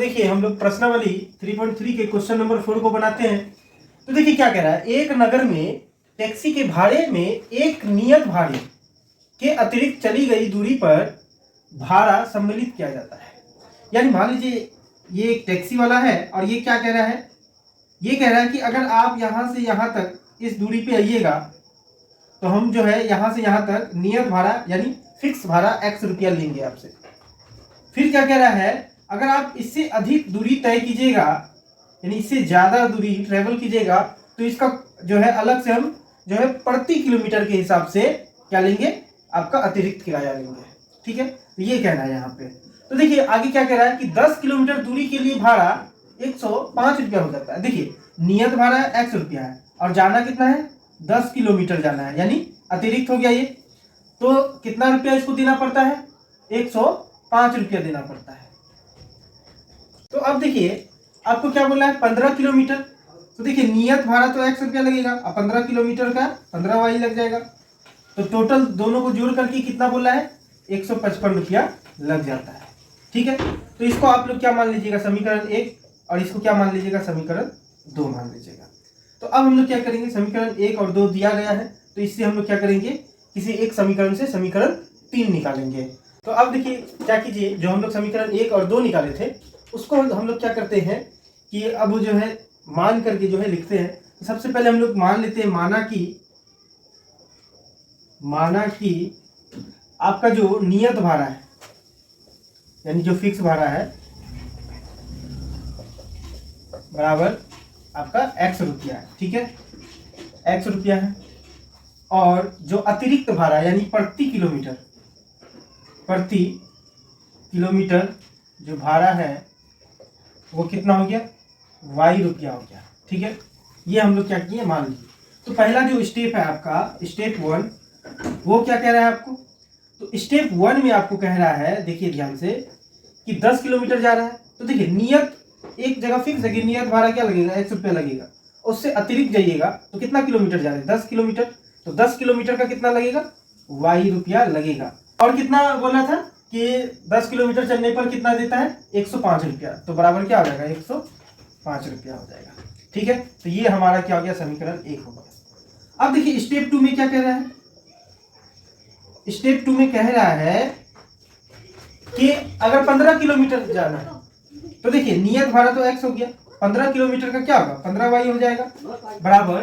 देखिए हम लोग प्रश्नावली 3.3 के क्वेश्चन नंबर 4 को बनाते हैं। तो देखिए क्या कह रहा है, एक नगर में टैक्सी के भाड़े में एक नियत भाड़े के अतिरिक्त चली गई दूरी पर भाड़ा सम्मिलित किया जाता है। यानी मान लीजिए ये एक टैक्सी वाला है और ये क्या कह रहा है, ये कह रहा है कि अगर आप यहाँ से यहाँ तक इस दूरी पे आइएगा तो हम जो है यहाँ से यहाँ तक नियत भाड़ा यानी फिक्स भाड़ा x रुपया लेंगे आपसे। फिर क्या कह रहा है, अगर आप इससे अधिक दूरी तय कीजिएगा यानी इससे ज़्यादा दूरी ट्रेवल कीजिएगा तो इसका जो है अलग से हम जो है प्रति किलोमीटर के हिसाब से क्या लेंगे, आपका अतिरिक्त किराया लेंगे। ठीक है, तो ये कहना है यहाँ पे। तो देखिए आगे क्या कह रहा है कि 10 किलोमीटर दूरी के लिए भाड़ा 105 रुपया हो जाता है। देखिए नियत भाड़ा x रुपया है और जाना कितना है, 10 किलोमीटर जाना है, यानी अतिरिक्त हो गया ये। तो कितना रुपया इसको देना पड़ता है, 105 रुपया देना पड़ता है। तो अब देखिए आपको क्या बोला है, 15 किलोमीटर। तो देखिए नियत भाड़ा तो x रुपया लगेगा और 15 किलोमीटर का 15 वाई लग जाएगा। तो टोटल दोनों को जोड़ करके कितना बोला है, 155 रुपया लग जाता है। ठीक है, तो इसको आप लोग क्या मान लीजिएगा, समीकरण 1, और इसको क्या मान लीजिएगा, समीकरण 2 मान लीजिएगा। तो अब हम लोग क्या करेंगे, समीकरण 1 और 2 दिया गया है तो इससे हम लोग क्या करेंगे, किसी एक समीकरण से समीकरण 3 निकालेंगे। तो अब देखिए क्या कीजिए, जो हम लोग समीकरण 1 और 2 निकाले थे उसको हम लोग क्या करते हैं कि अब जो है मान करके जो है लिखते हैं। तो सबसे पहले हम लोग मान लेते हैं, माना कि आपका जो नियत भाड़ा है यानी जो फिक्स भाड़ा है बराबर आपका x रुपया है। ठीक है, x रुपया है। और जो अतिरिक्त भाड़ा यानी प्रति किलोमीटर जो भाड़ा है वो कितना हो गया, y रुपया हो गया। ठीक है, ये हम लोग क्या किए, मान लीजिए। तो पहला जो स्टेप है आपका, स्टेप 1, वो क्या कह रहा है आपको, तो स्टेप 1 में आपको कह रहा है, देखिए ध्यान से, कि 10 किलोमीटर जा रहा है। तो देखिए नियत एक जगह फिक्स है कि नियत भाड़ा क्या लगेगा, x रुपया लगेगा। उससे अतिरिक्त जाइएगा तो कितना किलोमीटर जा रहे हैं, 10 किलोमीटर। तो 10 किलोमीटर का कितना लगेगा, y रुपया लगेगा। और कितना बोला था कि 10 किलोमीटर चलने पर कितना देता है, 105 रुपया। तो बराबर क्या हो जाएगा, 105 रुपया हो जाएगा। ठीक है, तो ये हमारा क्या हो गया, समीकरण 1 हो गया। अब देखिए स्टेप 2 में क्या कह रहा है, स्टेप 2 में कह रहा है कि अगर 15 किलोमीटर जाना है तो देखिए नियत भाड़ा तो x हो गया, 15 किलोमीटर का क्या होगा, 15 वाई हो जाएगा, बराबर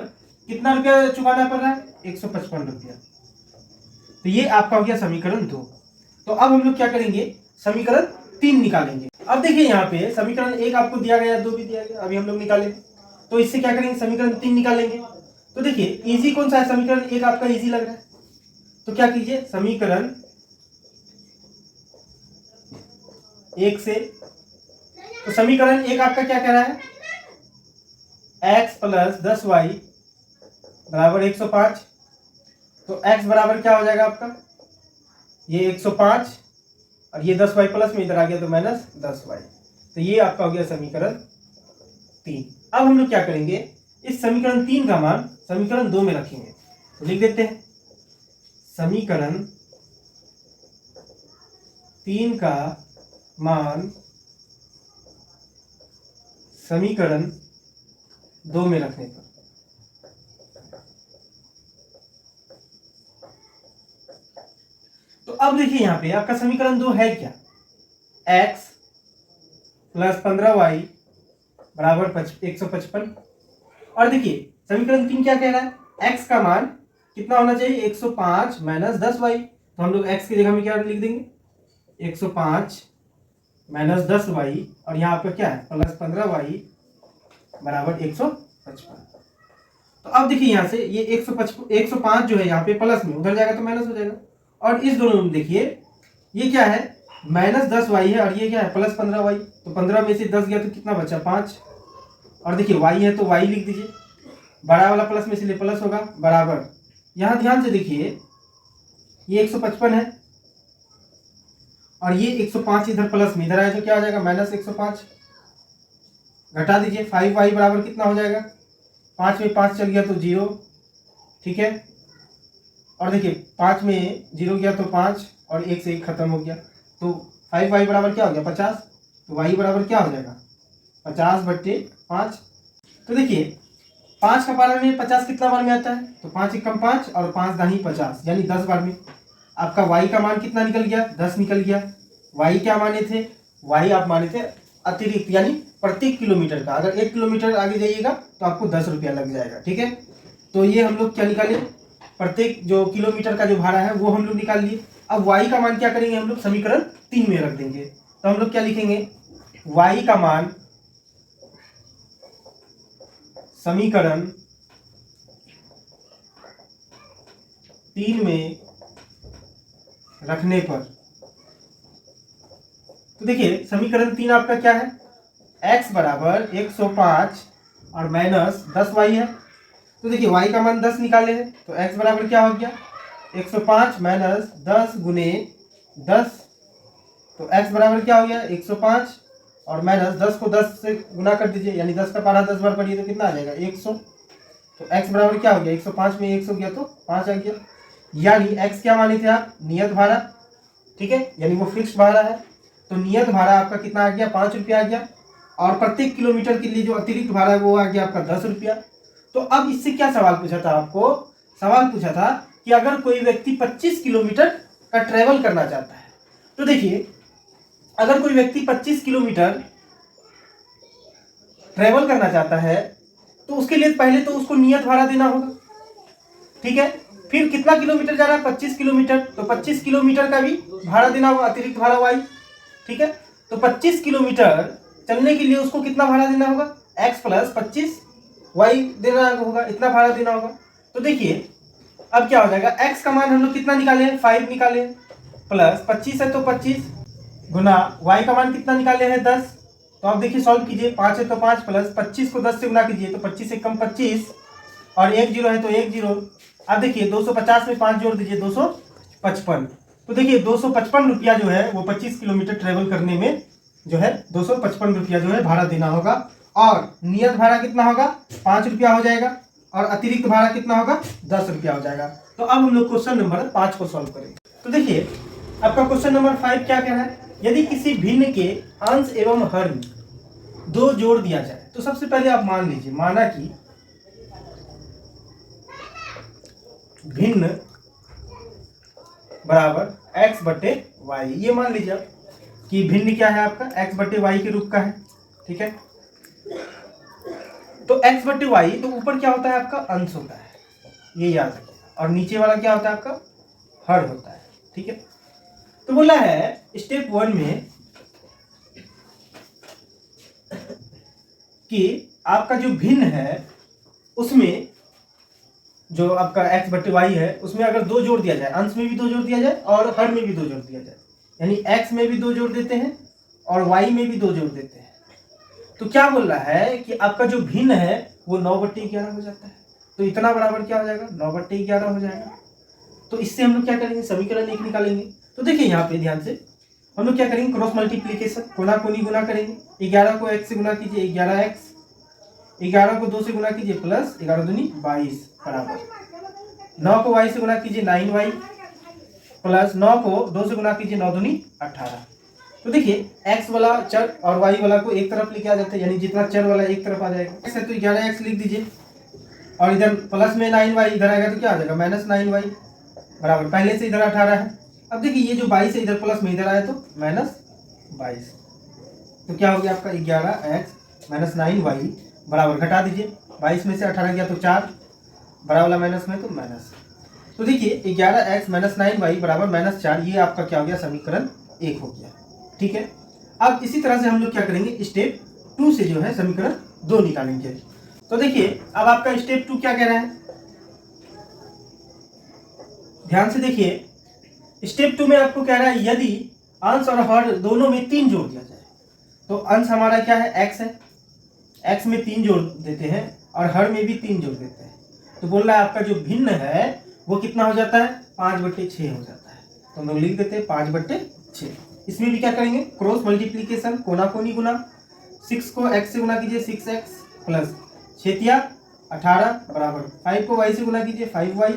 कितना रुपया चुकाना पड़ रहा है, 155 रुपया। तो ये आपका हो गया समीकरण 2। तो अब हम लोग क्या करेंगे, समीकरण 3 निकालेंगे। अब देखिए यहाँ पे समीकरण 1 आपको दिया गया, 2 भी दिया गया, अभी हम लोग निकालेंगे। तो इससे क्या करेंगे, समीकरण 3 निकालेंगे। तो देखिए इजी कौन सा है, समीकरण 1 आपका इजी लग रहा है तो क्या कीजिए, समीकरण 1 से, तो समीकरण 1 आपका क्या कह रहा है, x प्लस 10y बराबर 105। तो x बराबर क्या हो जाएगा आपका, ये 105 और ये 10y प्लस में इधर आ गया तो माइनस 10y। तो ये आपका हो गया समीकरण 3। अब हम लोग क्या करेंगे, इस समीकरण 3 का मान समीकरण 2 में रखेंगे। तो लिख देते हैं, समीकरण 3 का मान समीकरण 2 में रखने पर तो अब देखिए यहाँ पे आपका समीकरण 2 है क्या, x प्लस 15y बराबर 155। और देखिए समीकरण 3 क्या कह रहा है, x का मान कितना होना चाहिए, 105 माइनस 10y। तो हम लोग x की जगह में क्या लिख देंगे, 105 माइनस 10y, और यहाँ पर क्या है, प्लस 15y बराबर 155। तो अब देखिए यहाँ से ये 105 जो है यहाँ पे प्लस में, उधर जाएगा तो माइनस हो जाएगा। और इस दोनों में देखिए ये क्या है, माइनस 10y है और ये क्या है, प्लस 15y। तो 15 में से 10 गया तो कितना बचा, 5। और देखिए y है तो y लिख दीजिए, बड़ा वाला प्लस में इसलिए प्लस होगा, बराबर यहाँ ध्यान से देखिए ये 155 है और ये 105 इधर प्लस में, इधर आए तो क्या हो जाएगा, माइनस 105। घटा दीजिए, 5y बराबर कितना हो जाएगा, 5 में 5 चल गया तो 0। ठीक है, और देखिए 5 में 0 गया तो 5 और 1 से 1 खत्म हो गया। तो 5y बराबर क्या हो गया, 50। तो y बराबर क्या हो जाएगा 50/5। तो देखिए 5 का पारा में 50 कितना बार में आता है, तो 5 एकम 5 और 5 दाही 50 यानी 10 बार में। आपका y का मान कितना निकल गया, 10 निकल गया। y क्या माने थे, y आप माने थे अतिरिक्त यानी प्रत्येक किलोमीटर का। अगर 1 किलोमीटर आगे जाइएगा तो आपको 10 रुपया लग जाएगा, ठीक है। तो ये हम लोग क्या निकाले, प्रत्येक जो किलोमीटर का जो भाड़ा है वो हम लोग निकाल लिए। अब y का मान क्या करेंगे हम लोग, समीकरण 3 में रख देंगे। तो हम लोग क्या लिखेंगे, y का मान समीकरण 3 में रखने पर, तो देखिए समीकरण 3 आपका क्या है, x बराबर 105 और माइनस 10y है। तो देखिए y का मान 10 निकाले हैं, तो x बराबर क्या हो गया 105 माइनस 10 गुने 10। तो x बराबर क्या हो गया 105 और माइनस 10 को 10 से गुना कर दीजिए, यानी 10 का पारा 10 बार पढ़िए तो कितना आ जाएगा 100। तो x बराबर क्या हो गया 105 में 100 गया तो 5 आ गया। यानी x क्या माने थे आप, नियत भाड़ा, ठीक है, यानी वो फिक्स्ड भाड़ा है। तो नियत भाड़ा आपका कितना आ गया 5 रुपया आ गया, और प्रत्येक किलोमीटर के लिए जो अतिरिक्त भाड़ा है वो आ गया आपका 10 रुपया। तो अब इससे क्या सवाल पूछा था आपको, सवाल पूछा था कि अगर कोई व्यक्ति 25 किलोमीटर का ट्रेवल करना चाहता है, तो देखिए अगर कोई व्यक्ति 25 किलोमीटर ट्रेवल करना चाहता है तो उसके लिए पहले तो उसको नियत भाड़ा देना होगा, ठीक है। फिर कितना किलोमीटर जा रहा है 25 किलोमीटर, तो 25 किलोमीटर का भी भाड़ा देना होगा, अतिरिक्त भाड़ा वाई, ठीक है। तो 25 किलोमीटर चलने के लिए उसको कितना भाड़ा देना होगा, x प्लस 25 वाई देना होगा, इतना भाड़ा देना होगा। तो देखिए अब क्या हो जाएगा, x का मान हम लोग कितना निकाले हैं 5 निकाले हैं, प्लस 25 है तो 25 गुना y का मान कितना निकाले हैं 10। तो आप देखिए सॉल्व कीजिए, 5 है तो 5 प्लस 25 को 10 से गुना कीजिए तो 25 से कम 25 और 1 जीरो है तो 1 जीरो। अब देखिए 250 में 5 जोड़ दीजिए 255। तो देखिए 255 रुपया जो है वो 25 किलोमीटर ट्रेवल करने में जो है 255 रुपया जो है भाड़ा देना होगा, और नियत भाड़ा कितना होगा 5 रुपया हो जाएगा, और अतिरिक्त भाड़ा कितना होगा 10 रुपया हो जाएगा। तो अब हम लोग क्वेश्चन नंबर 5 को सॉल्व करेंगे। तो देखिए आपका क्वेश्चन नंबर 5 क्या कह रहा है, यदि किसी भिन्न के अंश एवं हर में 2 जोड़ दिया जाए, तो सबसे पहले आप मान लीजिए, माना कि भिन्न बराबर x बटे वाई, ये मान लीजिए आप कि भिन्न क्या है आपका x बटे वाई के रूप का है, ठीक है। तो x बटे वाई, तो ऊपर क्या होता है आपका अंश होता है, ये याद रखिए, और नीचे वाला क्या होता है आपका हर होता है, ठीक है। तो बोला है स्टेप 1 में कि आपका जो भिन्न है उसमें जो आपका x बटे वाई है उसमें अगर 2 जोड़ दिया जाए, अंश में भी 2 जोड़ दिया जाए और हर में भी 2 जोड़ दिया जाए, यानी x में भी 2 जोड़ देते हैं और y में भी 2 जोड़ देते हैं, तो क्या बोल रहा है कि आपका जो भिन्न है वो 9/11 हो जाता है। तो इतना बराबर क्या हो जाएगा 9/11 हो जाएगा। तो इससे हम लोग क्या करेंगे, समीकरण 1 निकालेंगे। तो देखिए यहाँ पे ध्यान से हम लोग क्या करेंगे, क्रॉस मल्टीप्लीकेशन, कोना कोनी गुना करेंगे। 11 को x से गुना कीजिए 11x, 11 को 2 से गुना कीजिए प्लस 11 दूनी 22 बराबर 9 को y से गुना कीजिए 9y प्लस 9 को 2 से गुना कीजिए 9 दूनी 18। तो देखिए x वाला चर और y वाला को एक तरफ लेके आ जाते हैं, यानी जितना चर वाला एक तरफ आ जाएगा, x है तो 11x लिख दीजिए, और इधर प्लस में 9y इधर आएगा तो क्या आ जाएगा -9y बराबर, पहले से इधर 18 है। अब देखिए ये जो 22 है इधर प्लस में इधर आया तो -22, तो क्या हो गया आपका 11x - 9y बराबर, घटा दीजिए 22 में से 18 गया तो 4, बड़ा वाला माइनस में तो माइनस। तो देखिए 11x - 9y बराबर -4, ये आपका क्या हो गया समीकरण 1 हो गया, ठीक है। अब इसी तरह से हम लोग क्या करेंगे, स्टेप 2 से जो है समीकरण 2 निकालेंगे। तो देखिए अब आपका स्टेप 2 क्या कह रहा है, ध्यान से देखिए, स्टेप 2 में आपको कह रहा है यदि अंश और हर दोनों में 3 जोड़ दिया जाए, तो अंश हमारा क्या है x है, x में 3 जोड़ देते हैं और हर में भी 3 जोड़ देते हैं, तो बोल रहा है आपका जो भिन्न है वो कितना हो जाता है 5/6 हो जाता है। तो हम लोग लिख देते हैं 5/6। इसमें भी क्या करेंगे, क्रॉस मल्टीप्लीकेशन, कोना कोनी गुना, 6 को x से गुना कीजिए 6x प्लस 6 18 बराबर 5 को y से गुना कीजिए 5y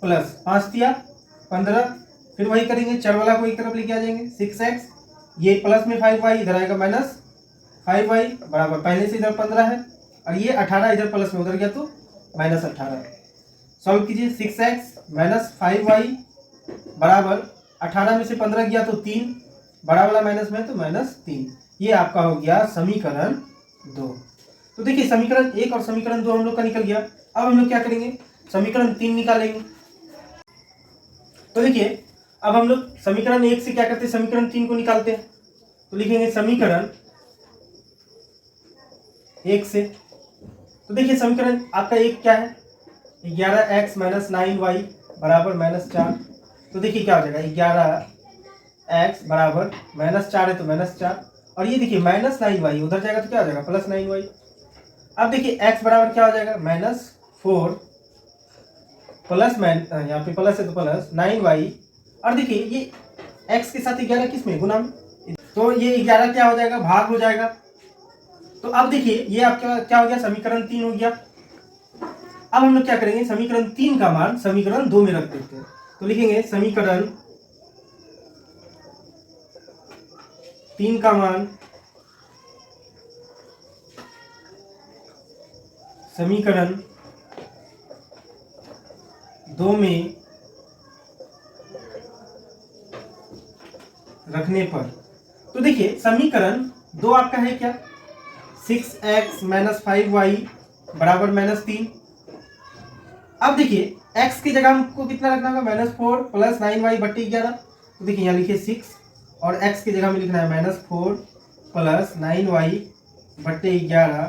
प्लस 5 15, फिर वही करेंगे, चर वाला को एक तरफ लेके आ जाएंगे 6x ये प्लस में 5y इधर आएगा माइनस 5y बराबर, पहले से इधर 15 है और ये 18 इधर प्लस में उधर गया तो माइनस 18। सॉल्व कीजिए, 6x माइनस 5y बराबर 18 में से 15 गया तो 3, बड़ा वाला माइनस में तो माइनस 3। ये आपका हो गया समीकरण 2। तो देखिए समीकरण 1 और समीकरण 2 हम लोग का निकल गया। अब हम लोग क्या करेंगे, समीकरण 3 निकालेंगे। तो देखिए अब हम लोग समीकरण 1 से क्या करते हैं, समीकरण 3 को निकालते हैं। तो लिखेंगे समीकरण 1 से, तो देखिए समीकरण आपका एक क्या है, 11x माइनस 9y बराबर माइनस 4। तो देखिए क्या हो जाएगा, 11x बराबर माइनस 4 है तो माइनस 4, और ये देखिए माइनस 9y उधर जाएगा तो क्या हो जाएगा प्लस 9y। अब देखिए x बराबर क्या हो जाएगा माइनस 4 प्लस यहाँ पे प्लस है तो प्लस 9y, और देखिए ये x के साथ 11 किस में गुना में, तो ये 11 क्या हो जाएगा भाग हो जाएगा। तो अब देखिए ये आपका क्या हो गया, समीकरण 3 हो गया। अब हम लोग क्या करेंगे, समीकरण 3 का मान समीकरण 2 में रख देते हैं। तो लिखेंगे समीकरण 3 का मान समीकरण 2 में रखने पर, तो देखिए समीकरण 2 आपका है क्या, 6x माइनस 5y बराबर माइनस 3। अब देखिए x की जगह हमको कितना रखना होगा माइनस 4 प्लस 9y बट्टी 11। तो देखिए यहाँ लिखिए 6 और x की जगह में लिखना है माइनस 4 प्लस 9y बट्टे 11,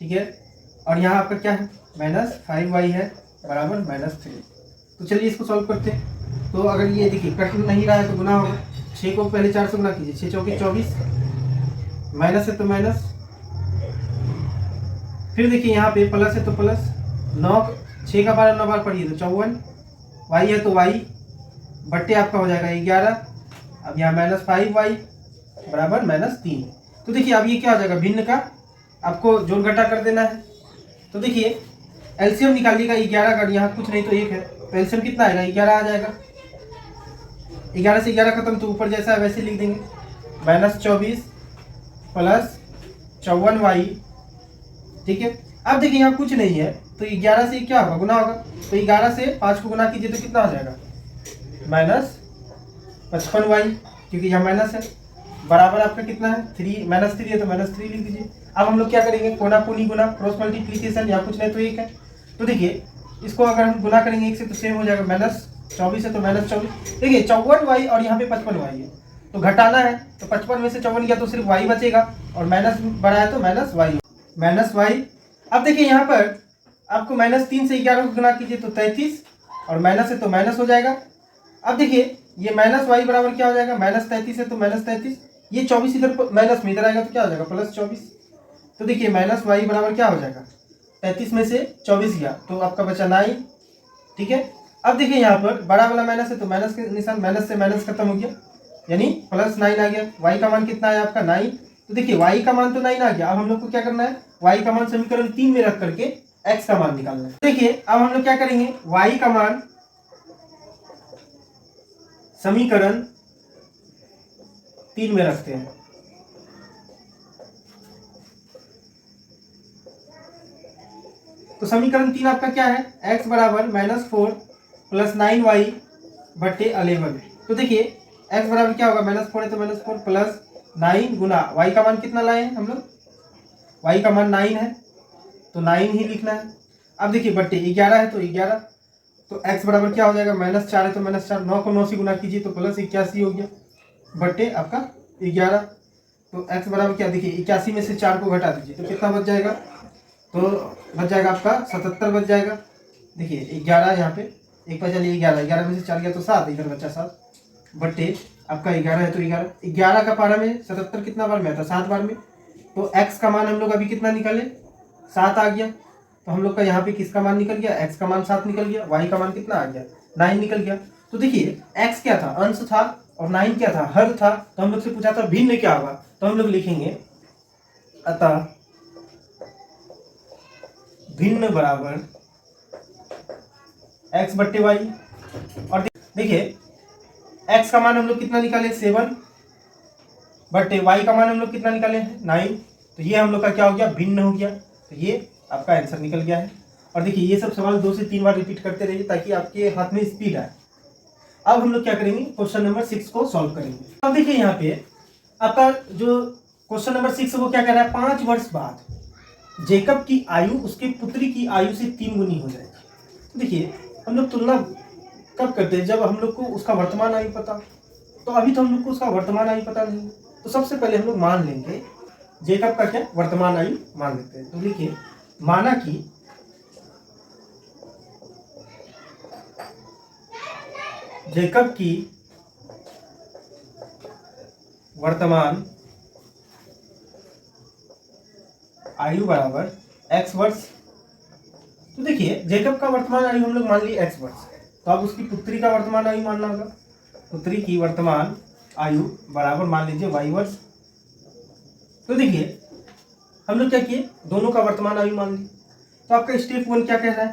ठीक है। और यहाँ आपका क्या है माइनस 5y है बराबर माइनस 3। तो चलिए इसको सॉल्व करते हैं। तो अगर ये देखिए कट नहीं रहा है तो गुना होगा, 6 को पहले 4 से गुना कीजिए, 6 चौके 24, माइनस है तो माइनस, फिर देखिए यहाँ पे प्लस है तो प्लस, 9 6 का 12 9 बार पढ़िए तो 54, y है तो y बट्टे आपका हो जाएगा 11, अब यहाँ माइनस 5y बराबर माइनस 3। तो देखिए अब ये क्या हो जाएगा, भिन्न का आपको जोड़ घटा कर देना है। तो देखिए एलसीएम निकालिएगा, 11 का यहाँ कुछ नहीं तो 1 है, तो एलसीएम कितना आएगा 11 आ जाएगा। 11 से 11 खत्म तो ऊपर जैसा है वैसे लिख देंगे, माइनस 24 प्लस 54y, ठीक है। अब देखिए यहाँ कुछ नहीं है तो 11 से क्या होगा गुना होगा, तो 11 से 5 को गुना कीजिए तो कितना हो जाएगा माइनस 55y, क्योंकि यहाँ माइनस है, बराबर आपका कितना है 3, माइनस 3 है तो माइनस 3 लिख दीजिए। अब हम लोग क्या करेंगे, कोना कोनी गुना, क्रॉस मल्टीप्लीकेशन, यहाँ कुछ नहीं तो 1 है। तो देखिए इसको अगर हम गुना करेंगे 1 से तो सेम हो जाएगा, माइनस 24 है तो माइनस 24। देखिए 54y और यहाँ पे 55y है तो घटाना है, तो 55 में से 54 गया तो सिर्फ y बचेगा, और माइनस बड़ा है तो माइनस y, माइनस y। अब देखिए यहाँ पर आपको माइनस 3 से 11 को गुना कीजिए तो 33, और माइनस है तो माइनस हो जाएगा। अब देखिए ये माइनस y बराबर क्या हो जाएगा, माइनस 33 है तो माइनस 33, ये 24 इधर माइनस में इधर आएगा तो क्या हो जाएगा प्लस 24। तो देखिए माइनस y बराबर क्या हो जाएगा, 33 में से 24 गया तो आपका बचा 9, ठीक है। अब देखिए यहाँ पर बड़ा वाला माइनस है तो माइनस के निशान, माइनस से माइनस खत्म हो गया यानी प्लस 9 आ गया। y का मान कितना है आपका 9। तो देखिए y का मान तो 9 आ गया। अब हम लोग को क्या करना है, y का मान समीकरण 3 में रख करके x का मान निकालना है। देखिए अब हम लोग क्या करेंगे, y का मान समीकरण 3 में रखते हैं। तो समीकरण 3 आपका क्या है, x बराबर माइनस 4 प्लस 9y बट्टे 11। तो देखिए x बराबर क्या होगा, माइनस 4 है तो माइनस 4 प्लस 9 गुना y का मान कितना लाए हैं हम लोग, y का मान 9 है तो 9 ही लिखना है। अब देखिए बट्टे 11 है तो 11, तो x बराबर क्या हो जाएगा, माइनस 4 है तो माइनस 4, 9 को 9 से गुना कीजिए तो प्लस 81 हो गया बट्टे आपका 11। तो x बराबर क्या, देखिए 81 में से 4 को घटा दीजिए तो कितना बच जाएगा, तो बच जाएगा आपका 77 बच जाएगा। देखिए 11 यहाँ पे एक पर चलिए 11 में से 4 गया तो 7, इधर बचा 7 बट्टे आपका 11 है तो 11 का पारा में 77 कितना बार में आता है 7 बार में। तो x का मान हम लोग अभी कितना निकाले 7 आ गया, तो हम लोग का यहाँ पे किसका मान निकल गया, x का मान 7 निकल गया, y का मान कितना आ गया 9 निकल गया। तो देखिए x क्या था, अंश था, और 9 क्या था, हर था। तो हम लोग से पूछा था भिन्न क्या होगा, तो हम लोग लिखेंगे अतः भिन्न बराबर x बट्टे y। और देखिए x का मान हम लोग कितना निकाले 7, बट y का मान हम लोग कितना निकाले हैं 9, तो ये हम लोग का क्या हो गया, भिन्न हो गया। तो ये आपका आंसर निकल गया है। और देखिए ये सब सवाल 2 से 3 बार रिपीट करते रहिए ताकि आपके हाथ में स्पीड आए। अब हम लोग क्या करेंगे, क्वेश्चन नंबर 6 को सॉल्व करेंगे। अब देखिए यहाँ पे आपका जो क्वेश्चन नंबर 6 है वो क्या कह रहा है, 5 वर्ष बाद जेकब की आयु उसके पुत्री की आयु से 3 गुनी हो जाएगी। तो देखिए हम लोग तुलना कब करते हैं, जब हम लोग को उसका वर्तमान आयु पता। तो अभी तो हम लोग को उसका वर्तमान आयु पता नहीं, तो सबसे पहले हम लोग मान लेंगे जेकब का क्या वर्तमान आयु मान लेते हैं। तो देखिए माना कि जेकब की वर्तमान आयु बराबर x वर्ष। तो देखिए जेकब का वर्तमान आयु हम लोग मान लिए x वर्ष, तो अब उसकी पुत्री का वर्तमान आयु मानना होगा। पुत्री की वर्तमान आयु बराबर मान लीजिए y वर्ष। तो देखिए हम लोग क्या किए, दोनों का वर्तमान आयु मान लिए। तो आपका स्टेप 1 क्या कह रहा है,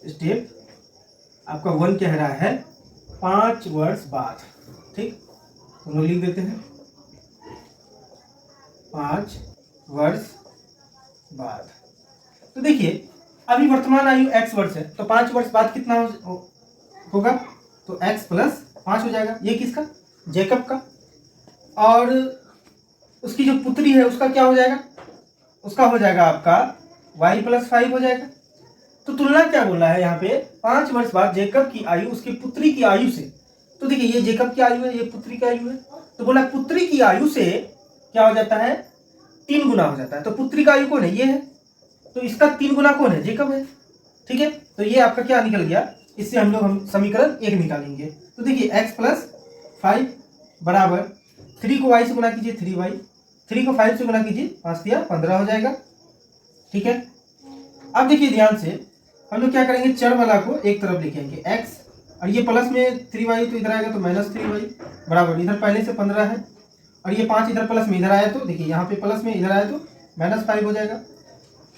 स्टेप आपका 1 कह रहा है 5 वर्ष बाद। ठीक, हम लोग लिख देते हैं 5 वर्ष बाद। तो देखिए अभी वर्तमान आयु x वर्ष है, तो 5 वर्ष बाद कितना होगा, तो x प्लस 5 हो जाएगा। ये किसका, जेकब का। और उसकी जो पुत्री है उसका क्या हो जाएगा, उसका हो जाएगा आपका y प्लस 5 हो जाएगा। तो तुलना क्या बोला है यहाँ पे, 5 वर्ष बाद जेकब की आयु उसकी पुत्री की आयु से। तो देखिए ये जेकब की आयु है, ये पुत्री की आयु है, तो बोला पुत्री की आयु से क्या हो जाता है, 3 गुना हो जाता है। तो पुत्री का आयु कौन है, ये है, तो इसका 3 गुना कौन है, जेकब है। ठीक है, तो ये आपका क्या निकल गया, इससे हम समीकरण 1 निकालेंगे। तो देखिए x प्लस 5 बराबर 3 को y से गुना कीजिए 3y, 3 को 5 से गुना कीजिए 5 दिया 15 हो जाएगा। ठीक है, अब देखिए ध्यान से हम लोग क्या करेंगे, चर वाला को एक तरफ लेके आएंगे x, और ये प्लस में 3y तो इधर आएगा तो माइनस 3y बराबर, इधर पहले से 15 है, और ये 5 इधर प्लस में इधर आया तो देखिए यहाँ पे प्लस में इधर आया तो माइनस 5 हो जाएगा।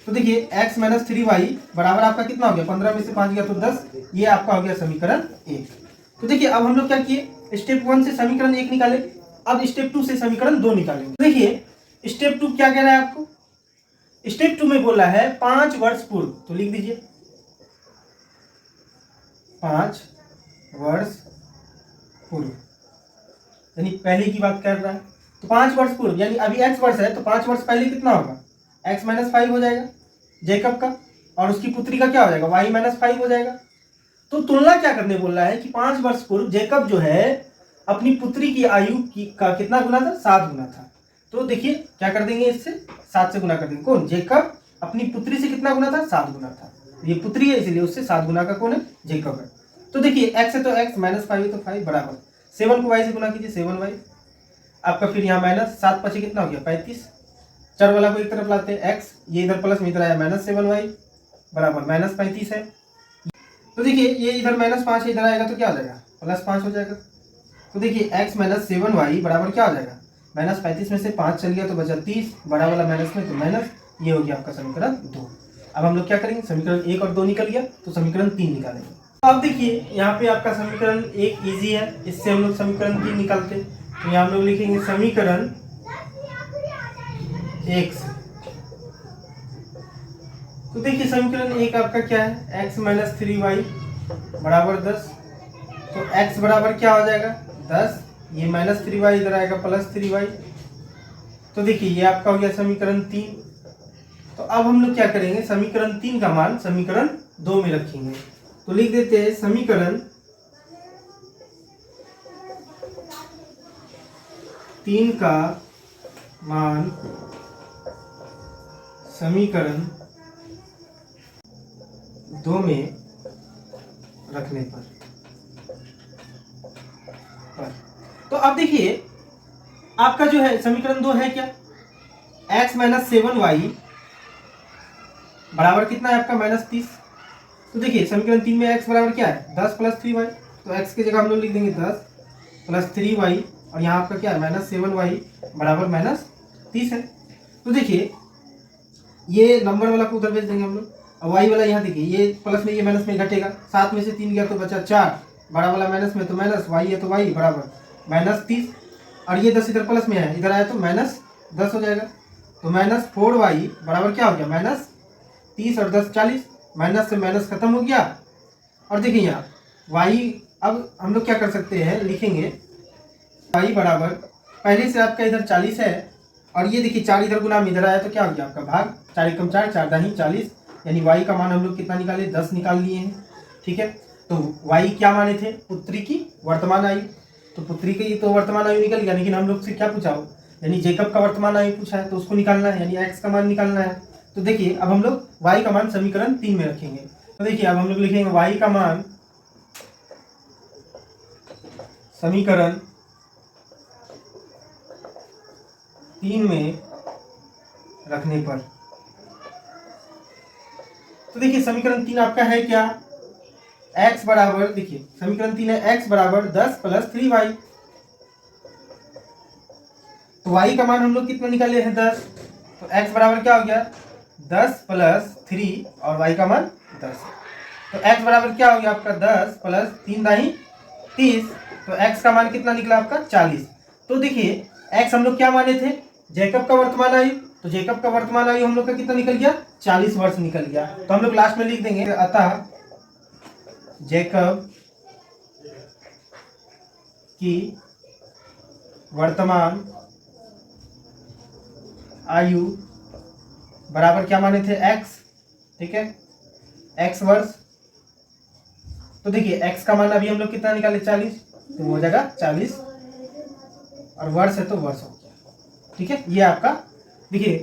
तो देखिए x माइनस 3y बराबर आपका कितना हो गया, 15 में से 5 गया तो 10, ये आपका हो गया समीकरण 1। तो देखिए अब हम लोग क्या किए, स्टेप 1 से समीकरण 1 निकाले, अब स्टेप 2 से समीकरण 2 निकालेंगे। देखिए स्टेप 2 क्या कह रहा है आपको, स्टेप 2 में बोला है 5 वर्ष पूर्व, तो लिख दीजिए 5 वर्ष पूर्व, यानी पहले की बात कर रहा है। तो 5 वर्ष पूर्व यानी अभी x वर्ष है, तो 5 वर्ष पहले कितना होगा, x माइनस 5 हो जाएगा जेकब का, और उसकी पुत्री का क्या हो जाएगा, y माइनस 5 हो जाएगा। तो तुलना क्या करने बोल रहा है कि 5 वर्ष पूर्व जेकब जो है अपनी पुत्री की आयु का कितना गुना था, 7 गुना था। तो देखिए क्या कर देंगे, इससे 7 से गुना कर देंगे। कौन, जेकब अपनी पुत्री से कितना गुना था, 7 गुना था। ये पुत्री है इसलिए उससे 7 गुना का कौन है, जेकब है। तो देखिए x है तो x माइनस 5 है तो 5 बराबर 7 को y से गुना कीजिए 7y, आपका फिर यहाँ माइनस 7 पचे कितना हो गया 35, चर वाला को एक तरफ लाते हैं x, ये इधर प्लस में इधर आया माइनस 7y बराबर माइनस 35 है। तो देखिए ये इधर माइनस 5 है, इधर आएगा तो क्या हो जाएगा प्लस 5 हो जाएगा। तो देखिए x माइनस 7y बराबर क्या हो जाएगा, माइनस 35 में से 5 चल गया तो बचा 30, बड़ा वाला माइनस में तो माइनस, ये हो गया आपका समीकरण 2। अब हम लोग क्या करेंगे, समीकरण 1 और 2 निकल गया तो समीकरण 3 निकालेंगे। अब देखिए यहाँ पे आपका समीकरण 1 इजी है, इससे हम लोग समीकरण 3 निकालते हैं। तो यहाँ हम लोग लिखेंगे समीकरण 1 से। तो देखिए समीकरण 1 आपका क्या है, x माइनस 3y बराबर 10, तो x बराबर क्या हो जाएगा 10, ये माइनस 3y इधर आएगा प्लस 3y। तो देखिए ये आपका हो गया समीकरण 3। तो अब हम लोग क्या करेंगे, समीकरण 3 का मान समीकरण 2 में रखेंगे। तो लिख देते हैं समीकरण 3 का मान समीकरण 2 में रखने पर। तो अब देखिए आपका जो है समीकरण 2 है क्या, x माइनस 7y बराबर कितना है आपका माइनस 30। तो देखिए समीकरण 3 में x बराबर क्या है 10 प्लस 3y, तो x की जगह हम लोग लिख देंगे 10 प्लस 3y, और यहाँ आपका क्या है माइनस 7y बराबर माइनस 30 है। तो देखिए ये नंबर वाला को उधर भेज देंगे हम लोग, और y वाला यहाँ देखिए ये प्लस में ये माइनस में घटेगा, 7 में से 3 गया तो बचा 4, बड़ा वाला माइनस में तो माइनस, y है तो y बराबर माइनस 30। और ये 10 इधर प्लस में है, इधर आया तो -10 हो जाएगा। तो -4y बराबर क्या हो गया, -30 और 10 40, माइनस से माइनस खत्म हो गया। और देखिए यहाँ y, अब हम लोग क्या कर सकते हैं, लिखेंगे y बराबर, पहले से आपका इधर 40 है और ये देखिए 4 इधर गुना में इधर आया तो क्या हो गया आपका भाग, 4 एकम 4, 4 दाही 40, यानी y का मान हम लोग कितना निकाले, 10 निकाल लिए हैं। ठीक है, तो y क्या माने थे, पुत्री की वर्तमान आयु, तो पुत्री की तो वर्तमान आयु निकल गया, लेकिन हम लोग से क्या पूछा हो, यानी जेकब का वर्तमान आयु पूछा है, तो उसको निकालना है, यानी x का मान निकालना है। तो देखिए अब हम लोग y का मान समीकरण 3 में रखेंगे। तो देखिए अब हम लोग लिखेंगे y का मान समीकरण 3 में रखने पर, तो देखिए समीकरण 3 आपका है क्या, x बराबर, देखिए समीकरण 3 है x बराबर 10 + 3y। तो y का मान हम लोग कितना निकाले हैं, 10, तो x बराबर क्या हो गया, 10 + 3 और y का मान 10। तो x बराबर क्या हो गया आपका, 10 + 3 दाही 30, तो x का मान कितना निकला आपका, 40। तो देखिए x हम लोग क्या माने थे, जैकब का वर्तमान आयु, तो जैकब का वर्तमान आयु हम लोग का कितना निकल गया, 40 वर्ष निकल गया। तो हम लोग लास्ट में लिख देंगे, अतः जैकब की वर्तमान आयु बराबर क्या माने थे, x। ठीक है, x वर्ष। तो देखिए x का मान अभी हम लोग कितना निकाले, 40, तो हो जाएगा 40, और वर्ष है तो वर्ष हो गया। ठीक है, ये आपका देखिए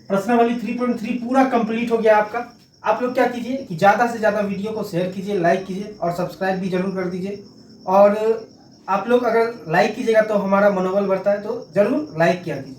प्रश्नावली 3.3 पूरा कंप्लीट हो गया आपका। आप लोग क्या कीजिए कि ज़्यादा से ज़्यादा वीडियो को शेयर कीजिए, लाइक कीजिए और सब्सक्राइब भी जरूर कर दीजिए। और आप लोग अगर लाइक कीजिएगा तो हमारा मनोबल बढ़ता है, तो जरूर लाइक किया कीजिए।